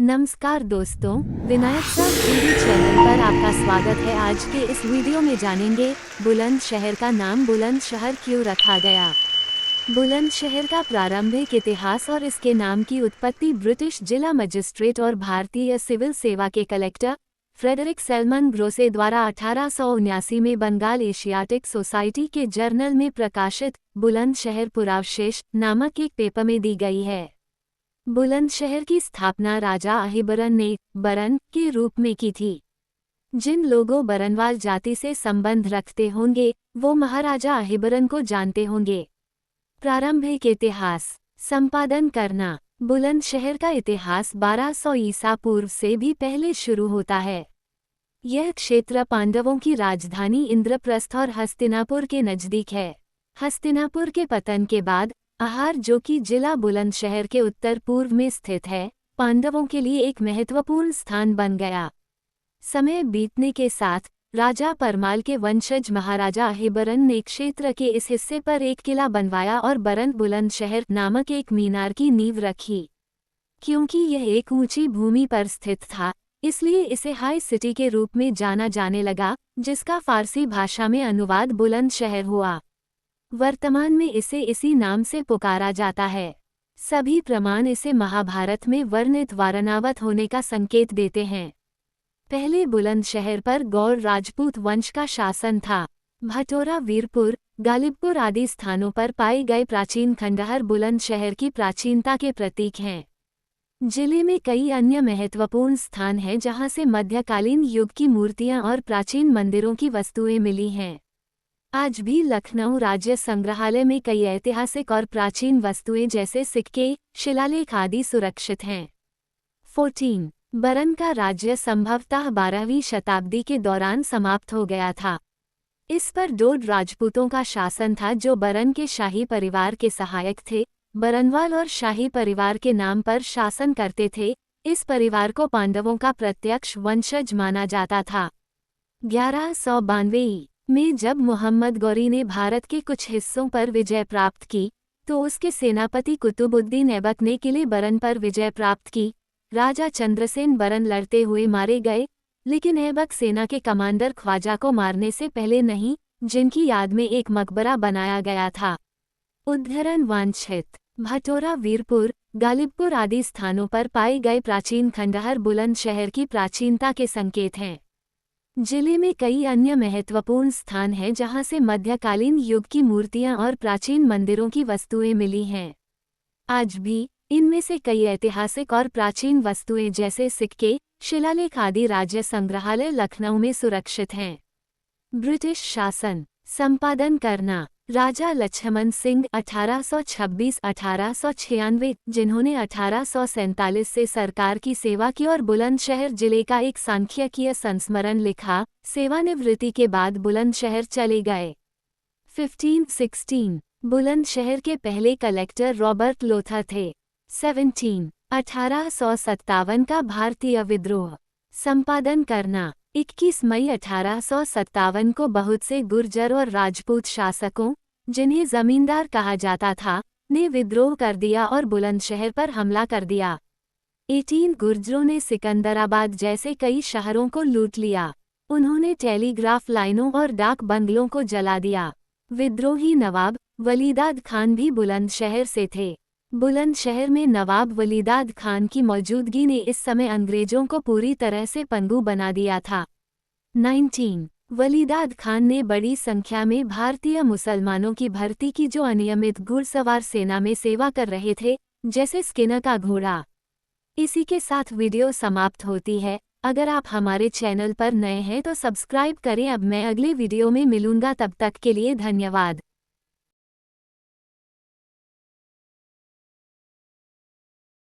नमस्कार दोस्तों, विनायक साहब टीवी चैनल पर आपका स्वागत है। आज के इस वीडियो में जानेंगे बुलंदशहर का नाम बुलंदशहर क्यों रखा गया। बुलंदशहर का प्रारंभिक इतिहास और इसके नाम की उत्पत्ति ब्रिटिश जिला मजिस्ट्रेट और भारतीय सिविल सेवा के कलेक्टर फ्रेडरिक सेल्मन ग्रोसे द्वारा 1879 में बंगाल एशियाटिक सोसाइटी के जर्नल में प्रकाशित बुलंदशहर पुरावशेष नामक एक पेपर में दी गई है। बुलंदशहर की स्थापना राजा अहिबरन ने बरन के रूप में की थी। जिन लोगों बरनवाल जाति से संबंध रखते होंगे वो महाराजा अहिबरन को जानते होंगे। प्रारंभिक इतिहास संपादन करना। बुलंदशहर का इतिहास 1200 ईसा पूर्व से भी पहले शुरू होता है। यह क्षेत्र पांडवों की राजधानी इंद्रप्रस्थ और हस्तिनापुर के नजदीक है। हस्तिनापुर के पतन के बाद आहार, जो कि जिला बुलंदशहर के उत्तर पूर्व में स्थित है, पांडवों के लिए एक महत्वपूर्ण स्थान बन गया। समय बीतने के साथ राजा परमाल के वंशज महाराजा अहिबरन ने क्षेत्र के इस हिस्से पर एक किला बनवाया और बरन बुलंदशहर नामक एक मीनार की नींव रखी। क्योंकि यह एक ऊंची भूमि पर स्थित था, इसलिए इसे हाई सिटी के रूप में जाना जाने लगा, जिसका फारसी भाषा में अनुवाद बुलंदशहर हुआ। वर्तमान में इसे इसी नाम से पुकारा जाता है। सभी प्रमाण इसे महाभारत में वर्णित वारणावत होने का संकेत देते हैं। पहले बुलंदशहर पर गौड़ राजपूत वंश का शासन था। भटोरा, वीरपुर, गालिबपुर आदि स्थानों पर पाए गए प्राचीन खंडहर बुलंदशहर की प्राचीनता के प्रतीक हैं। जिले में कई अन्य महत्वपूर्ण स्थान हैं जहां से मध्यकालीन युग की मूर्तियां और प्राचीन मंदिरों की वस्तुएं मिली हैं। आज भी लखनऊ राज्य संग्रहालय में कई ऐतिहासिक और प्राचीन वस्तुएं जैसे सिक्के, शिलालेख आदि सुरक्षित हैं। 14 बरन का राज्य संभवतः 12वीं शताब्दी के दौरान समाप्त हो गया था। इस पर डोड राजपूतों का शासन था, जो बरन के शाही परिवार के सहायक थे। बरनवाल और शाही परिवार के नाम पर शासन करते थे। इस परिवार को पांडवों का प्रत्यक्ष वंशज माना जाता था। 1192 में जब मोहम्मद गौरी ने भारत के कुछ हिस्सों पर विजय प्राप्त की, तो उसके सेनापति कुतुबुद्दीन ऐबक ने किले बरन पर विजय प्राप्त की। राजा चंद्रसेन बरन लड़ते हुए मारे गए, लेकिन ऐबक सेना के कमांडर ख्वाजा को मारने से पहले नहीं, जिनकी याद में एक मकबरा बनाया गया था। उद्धरण वांछित। भटोरा, वीरपुर, गालिबपुर आदि स्थानों पर पाए गए प्राचीन खंडहर बुलंदशहर की प्राचीनता के संकेत हैं। जिले में कई अन्य महत्वपूर्ण स्थान हैं जहां से मध्यकालीन युग की मूर्तियां और प्राचीन मंदिरों की वस्तुएं मिली हैं। आज भी इनमें से कई ऐतिहासिक और प्राचीन वस्तुएं जैसे सिक्के, शिलालेख आदि राज्य संग्रहालय लखनऊ में सुरक्षित हैं। ब्रिटिश शासन संपादन करना। राजा लक्ष्मण सिंह 1826-1896, जिन्होंने 1847 से सरकार की सेवा की और बुलंदशहर जिले का एक सांख्यिकीय संस्मरण लिखा, सेवानिवृत्ति के बाद बुलंदशहर चले गए। 1516 बुलंदशहर के पहले कलेक्टर रॉबर्ट लोथर थे। 1857 का भारतीय विद्रोह संपादन करना। 21 मई 1857 को बहुत से गुर्जर और राजपूत शासकों, जिन्हें जमींदार कहा जाता था, ने विद्रोह कर दिया और बुलंदशहर पर हमला कर दिया। 18 गुर्जरों ने सिकंदराबाद जैसे कई शहरों को लूट लिया। उन्होंने टेलीग्राफ लाइनों और डाक बंगलों को जला दिया। विद्रोही नवाब वलीदाद खान भी बुलंदशहर से थे। बुलंदशहर में नवाब वलीदाद खान की मौजूदगी ने इस समय अंग्रेजों को पूरी तरह से पंगु बना दिया था। 19 वलीदाद खान ने बड़ी संख्या में भारतीय मुसलमानों की भर्ती की, जो अनियमित घुड़सवार सेना में सेवा कर रहे थे, जैसे स्किनर का घोड़ा। इसी के साथ वीडियो समाप्त होती है। अगर आप हमारे चैनल पर नए हैं तो सब्सक्राइब करें। अब मैं अगले वीडियो में मिलूंगा, तब तक के लिए धन्यवाद।